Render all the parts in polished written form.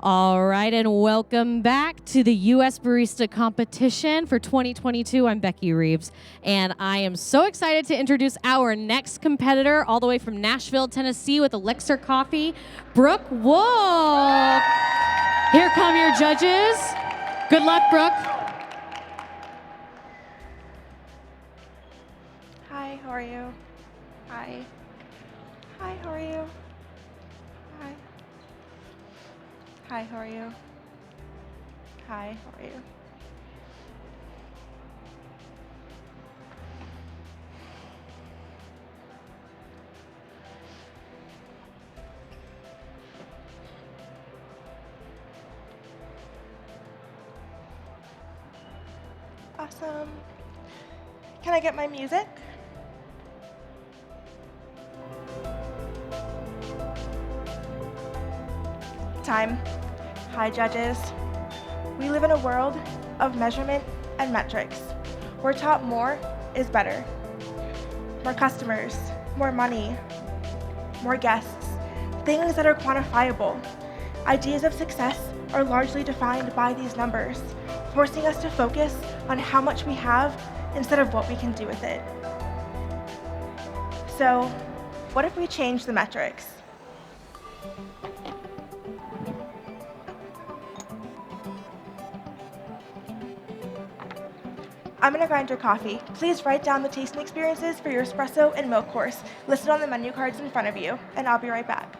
All right, and welcome back to the U.S. Barista Competition for 2022. I'm Becky Reeves, and I am so excited to introduce our next competitor, all the way from Nashville, Tennessee, with Elixir Coffee, Brooke Wolfe. Here come your judges. Good luck, Brooke. Hi, how are you? Hi. Hi, how are you? Hi. Hi, how are you? Hi, how are you? Awesome. Can I get my music? Time. Hi, judges. We live in a world of measurement and metrics. We're taught more is better. More customers, more money, more guests, things that are quantifiable. Ideas of success are largely defined by these numbers, forcing us to focus on how much we have instead of what we can do with it. So, what if we change the metrics? I'm gonna grind your coffee. Please write down the tasting experiences for your espresso and milk course listed on the menu cards in front of you, and I'll be right back.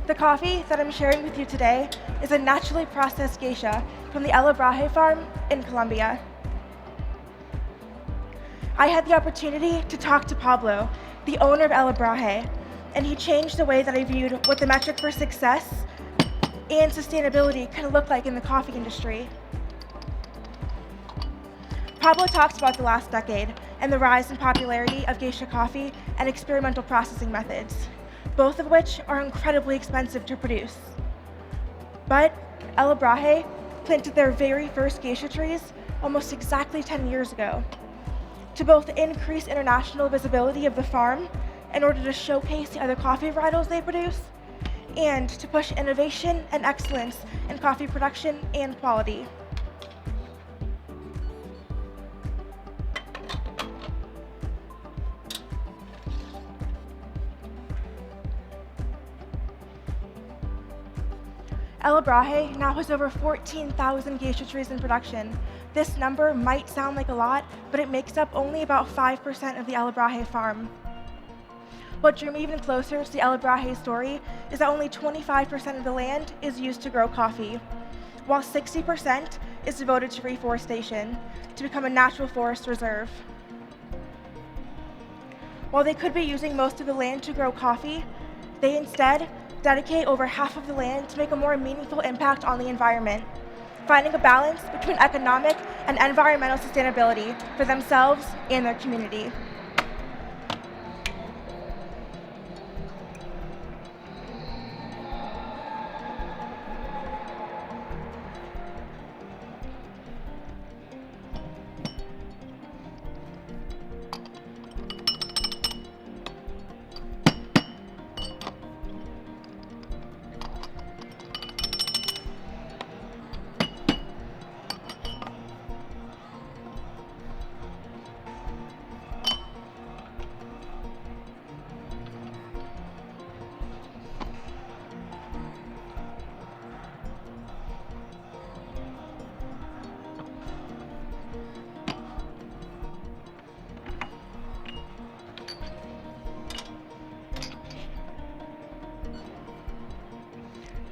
The coffee that I'm sharing with you today is a naturally processed geisha from the El Abraje farm in Colombia. I had the opportunity to talk to Pablo, the owner of El Abraje, and he changed the way that I viewed what the metric for success and sustainability can look like in the coffee industry. Pablo talks about the last decade and the rise in popularity of geisha coffee and experimental processing methods, both of which are incredibly expensive to produce. But El Abraje planted their very first geisha trees almost exactly 10 years ago to both increase international visibility of the farm in order to showcase the other coffee varietals they produce, and to push innovation and excellence in coffee production and quality. El Abraje now has over 14,000 geisha trees in production. This number might sound like a lot, but it makes up only about 5% of the El Abraje farm. What drew me even closer to the El Abraje story is that only 25% of the land is used to grow coffee, while 60% is devoted to reforestation to become a natural forest reserve. While they could be using most of the land to grow coffee, they instead dedicate over half of the land to make a more meaningful impact on the environment, finding a balance between economic and environmental sustainability for themselves and their community.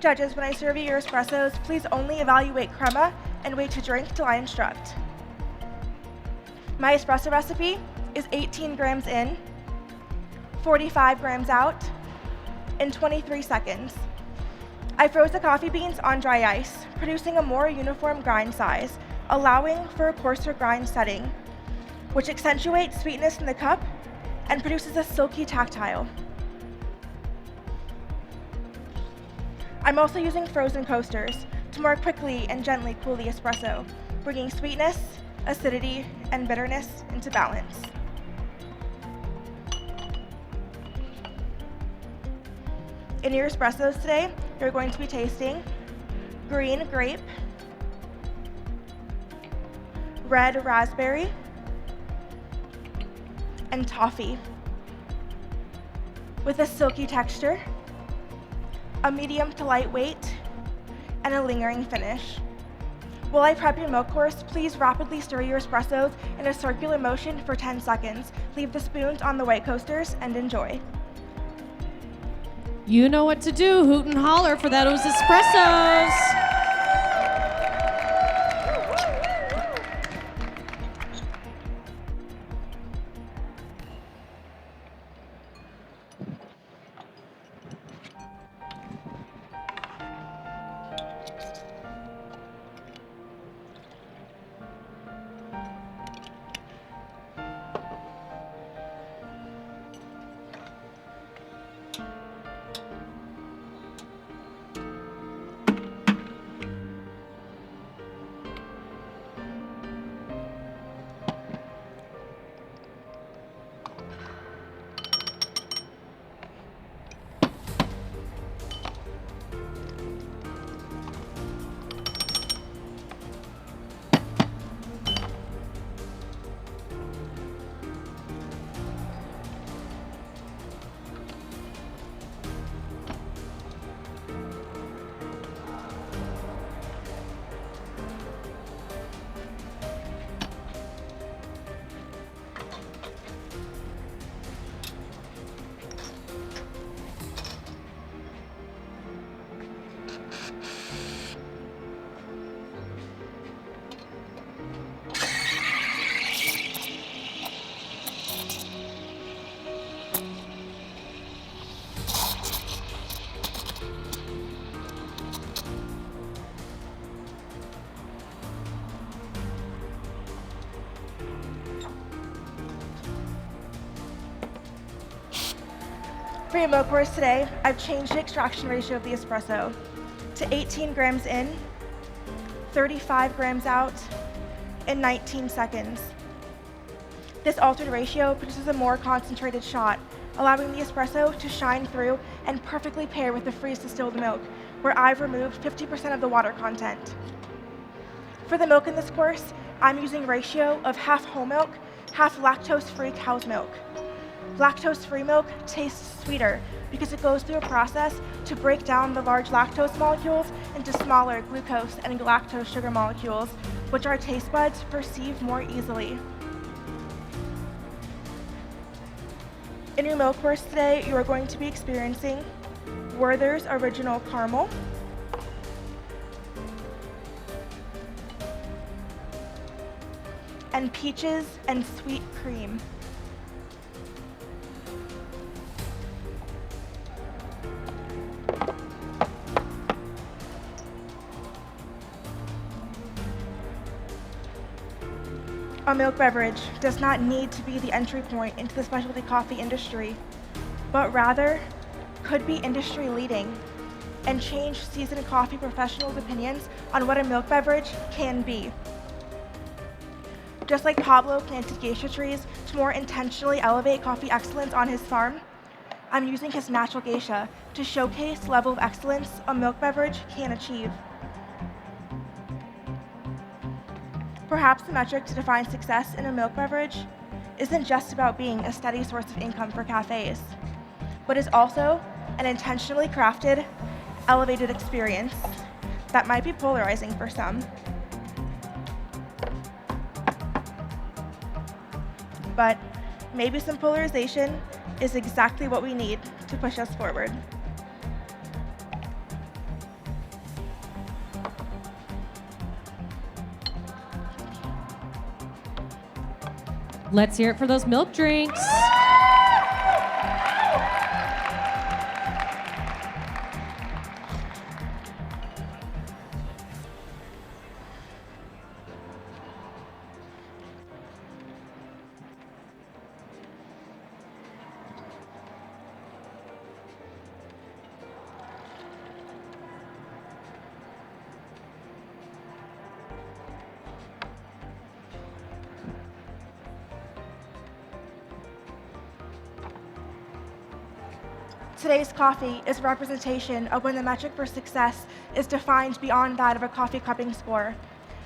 Judges, when I serve you your espressos, please only evaluate crema and wait to drink till I instruct. My espresso recipe is 18 grams in, 45 grams out, in 23 seconds. I froze the coffee beans on dry ice, producing a more uniform grind size, allowing for a coarser grind setting, which accentuates sweetness in the cup and produces a silky tactile. I'm also using frozen coasters to more quickly and gently cool the espresso, bringing sweetness, acidity, and bitterness into balance. In your espressos today, you're going to be tasting green grape, red raspberry, and toffee, with a silky texture, a medium to light weight, and a lingering finish. While I prep your milk course, please rapidly stir your espressos in a circular motion for 10 seconds. Leave the spoons on the white coasters and enjoy. You know what to do. Hoot and holler for those espressos. For your milk course today, I've changed the extraction ratio of the espresso to 18 grams in, 35 grams out, in 19 seconds. This altered ratio produces a more concentrated shot, allowing the espresso to shine through and perfectly pair with the freeze-distilled milk, where I've removed 50% of the water content. For the milk in this course, I'm using a ratio of half whole milk, half lactose-free cow's milk. Lactose-free milk tastes sweeter because it goes through a process to break down the large lactose molecules into smaller glucose and galactose sugar molecules, which our taste buds perceive more easily. In your milk course today, you are going to be experiencing Werther's Original Caramel, and Peaches and Sweet Cream. A milk beverage does not need to be the entry point into the specialty coffee industry, but rather could be industry leading and change seasoned coffee professionals' opinions on what a milk beverage can be. Just like Pablo planted geisha trees to more intentionally elevate coffee excellence on his farm, I'm using his natural geisha to showcase the level of excellence a milk beverage can achieve. Perhaps the metric to define success in a milk beverage isn't just about being a steady source of income for cafes, but is also an intentionally crafted, elevated experience that might be polarizing for some. But maybe some polarization is exactly what we need to push us forward. Let's hear it for those milk drinks. Today's coffee is a representation of when the metric for success is defined beyond that of a coffee cupping score.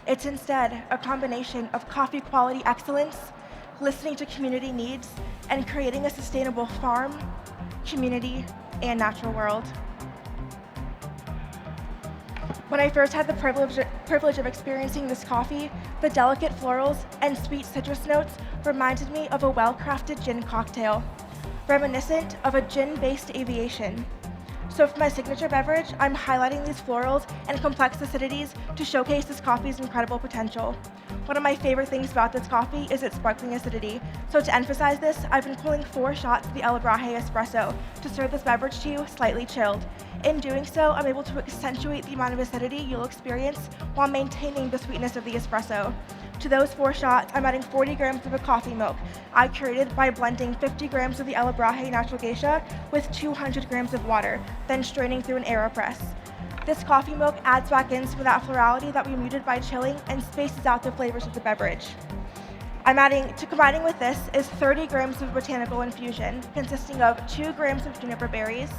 It's instead a combination of coffee quality excellence, listening to community needs, and creating a sustainable farm, community, and natural world. When I first had the privilege of experiencing this coffee, the delicate florals and sweet citrus notes reminded me of a well-crafted gin cocktail, reminiscent of a gin-based aviation. So for my signature beverage, I'm highlighting these florals and complex acidities to showcase this coffee's incredible potential. One of my favorite things about this coffee is its sparkling acidity. So to emphasize this, I've been pulling 4 shots of the El Abraje espresso to serve this beverage to you slightly chilled. In doing so, I'm able to accentuate the amount of acidity you'll experience while maintaining the sweetness of the espresso. To those 4 shots, I'm adding 40 grams of a coffee milk I curated by blending 50 grams of the El Abraje natural geisha with 200 grams of water, then straining through an AeroPress. This coffee milk adds back in some of that florality that we muted by chilling and spaces out the flavors of the beverage. Combining with this is 30 grams of botanical infusion, consisting of 2 grams of juniper berries,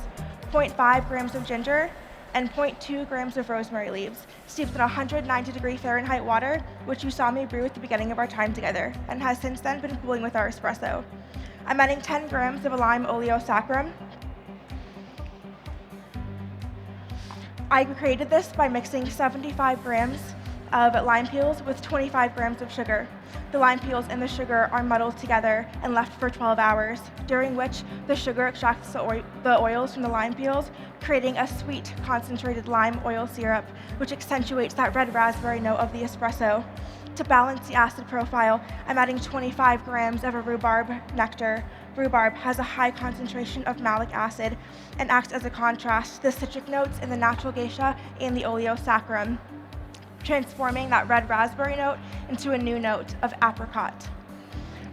0.5 grams of ginger, and 0.2 grams of rosemary leaves, steeped in 190-degree Fahrenheit water, which you saw me brew at the beginning of our time together, and has since then been cooling with our espresso. I'm adding 10 grams of a lime oleo saccharum. I created this by mixing 75 grams of lime peels with 25 grams of sugar. The lime peels and the sugar are muddled together and left for 12 hours, during which the sugar extracts the oils from the lime peels, creating a sweet, concentrated lime oil syrup, which accentuates that red raspberry note of the espresso. To balance the acid profile, I'm adding 25 grams of a rhubarb nectar. Rhubarb has a high concentration of malic acid and acts as a contrast to the citric notes in the natural geisha and the oleo saccharum, transforming that red raspberry note into a new note of apricot.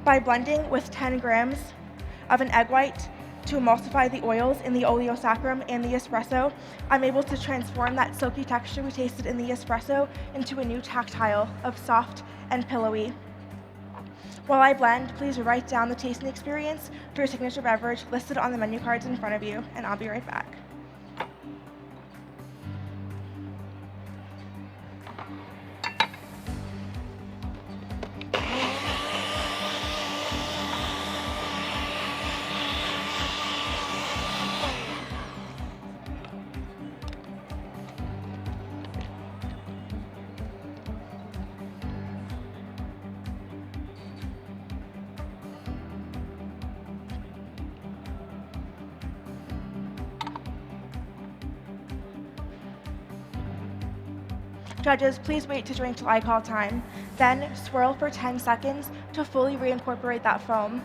By blending with 10 grams of an egg white to emulsify the oils in the oleo saccharum and the espresso, I'm able to transform that silky texture we tasted in the espresso into a new tactile of soft and pillowy. While I blend, please write down the tasting experience for your signature beverage listed on the menu cards in front of you, and I'll be right back. Judges, please wait to drink till I call time. Then swirl for 10 seconds to fully reincorporate that foam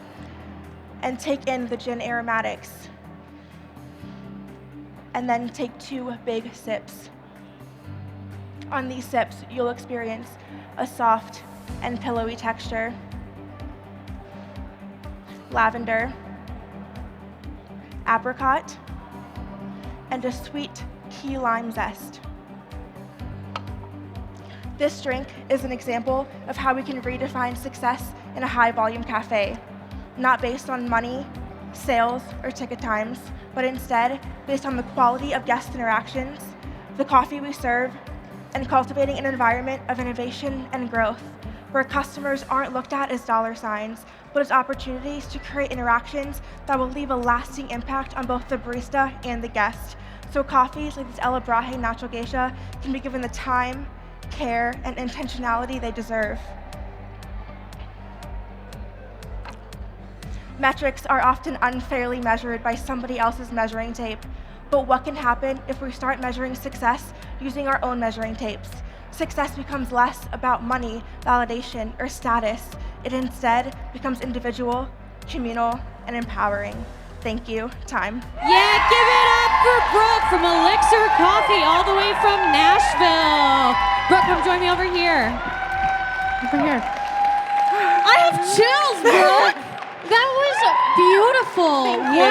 and take in the gin aromatics. And then take 2 big sips. On these sips, you'll experience a soft and pillowy texture, lavender, apricot, and a sweet key lime zest. This drink is an example of how we can redefine success in a high-volume cafe, not based on money, sales, or ticket times, but instead based on the quality of guest interactions, the coffee we serve, and cultivating an environment of innovation and growth, where customers aren't looked at as dollar signs, but as opportunities to create interactions that will leave a lasting impact on both the barista and the guest. So coffees like this El Abraje Natural Geisha can be given the time, care, and intentionality they deserve. Metrics are often unfairly measured by somebody else's measuring tape, but what can happen if we start measuring success using our own measuring tapes? Success becomes less about money, validation, or status, It instead becomes individual, communal, and empowering. Thank you. Time. Yeah, give it up for Brooke from Elixir Coffee, all the way from Nashville. Brooke, come join me over here. Over here. I have chills, Brooke. That was beautiful. Thank you.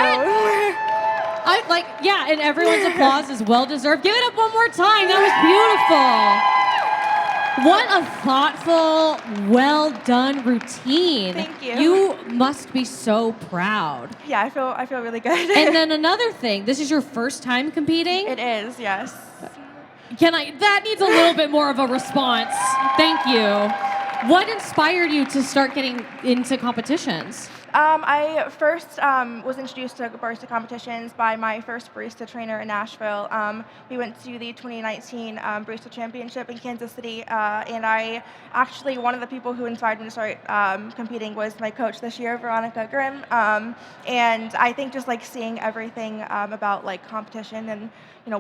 And everyone's applause is well deserved. Give it up one more time. That was beautiful. What a thoughtful, well done routine. Thank you. You must be so proud. Yeah, I feel really good. And then another thing, this is your first time competing? It is, yes. That needs a little bit more of a response. Thank you. What inspired you to start getting into competitions? I first was introduced to barista competitions by my first barista trainer in Nashville. We went to the 2019 Barista Championship in Kansas City, and one of the people who inspired me to start competing was my coach this year, Veronica Grimm. And I think just like seeing everything about like competition and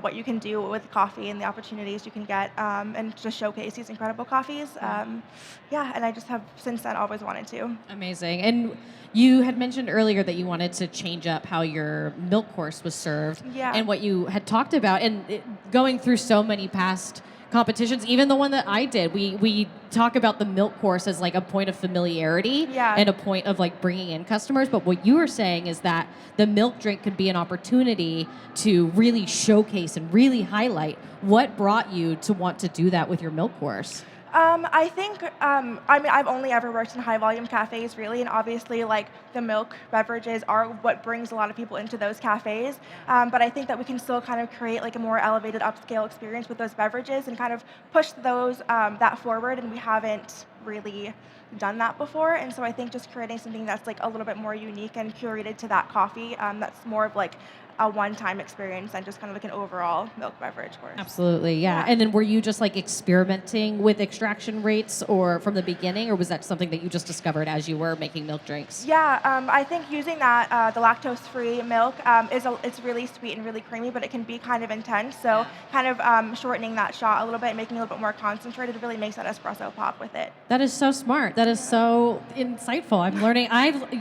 what you can do with coffee and the opportunities you can get, and just showcase these incredible coffees. And I just have since then always wanted to. Amazing. And you had mentioned earlier that you wanted to change up how your milk course was served, and what you had talked about, and going through so many past competitions, even the one that I did, we talk about the milk course as like a point of familiarity and a point of like bringing in customers. But what you were saying is that the milk drink could be an opportunity to really showcase and really highlight. What brought you to want to do that with your milk course? I think, I've only ever worked in high volume cafes, really, and obviously, like, the milk beverages are what brings a lot of people into those cafes. But I think that we can still kind of create, like, a more elevated upscale experience with those beverages and kind of push that forward, and we haven't really done that before. And so I think just creating something that's, like, a little bit more unique and curated to that coffee, that's more of, like, a one-time experience and just kind of like an overall milk beverage course. Absolutely, yeah. And then were you just like experimenting with extraction rates or from the beginning, or was that something that you just discovered as you were making milk drinks? Yeah, I think using that, the lactose-free milk, it's really sweet and really creamy, but it can be kind of intense. So kind of shortening that shot a little bit, making it a little bit more concentrated, really makes that espresso pop with it. That is so smart. That is so insightful. I'm learning.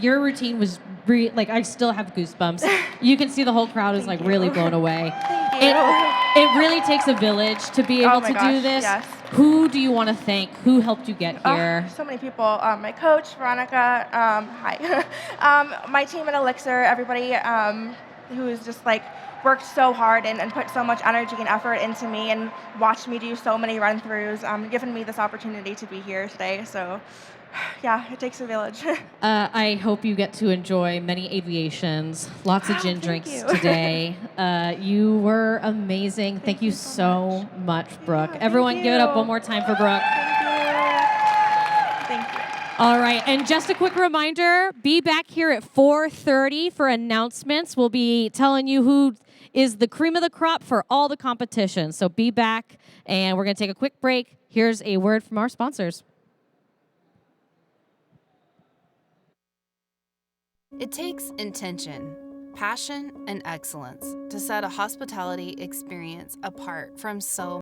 Your routine was I still have goosebumps. You can see the whole crowd is like really blown away. Thank you. It really takes a village to be able to do this. Yes. Who do you want to thank? Who helped you get here? So many people. My coach, Veronica. Hi. My team at Elixir. Everybody who's just like worked so hard and put so much energy and effort into me and watched me do so many run-throughs, given me this opportunity to be here today. So. Yeah, it takes a village. I hope you get to enjoy many aviations, lots of gin drinks today. You were amazing. Thank you so much, Brooke. Everyone, give it up one more time for Brooke. Thank you. All right, and just a quick reminder, be back here at 4:30 for announcements. We'll be telling you who is the cream of the crop for all the competitions. So be back, and we're going to take a quick break. Here's a word from our sponsors. It takes intention, passion, and excellence to set a hospitality experience apart from so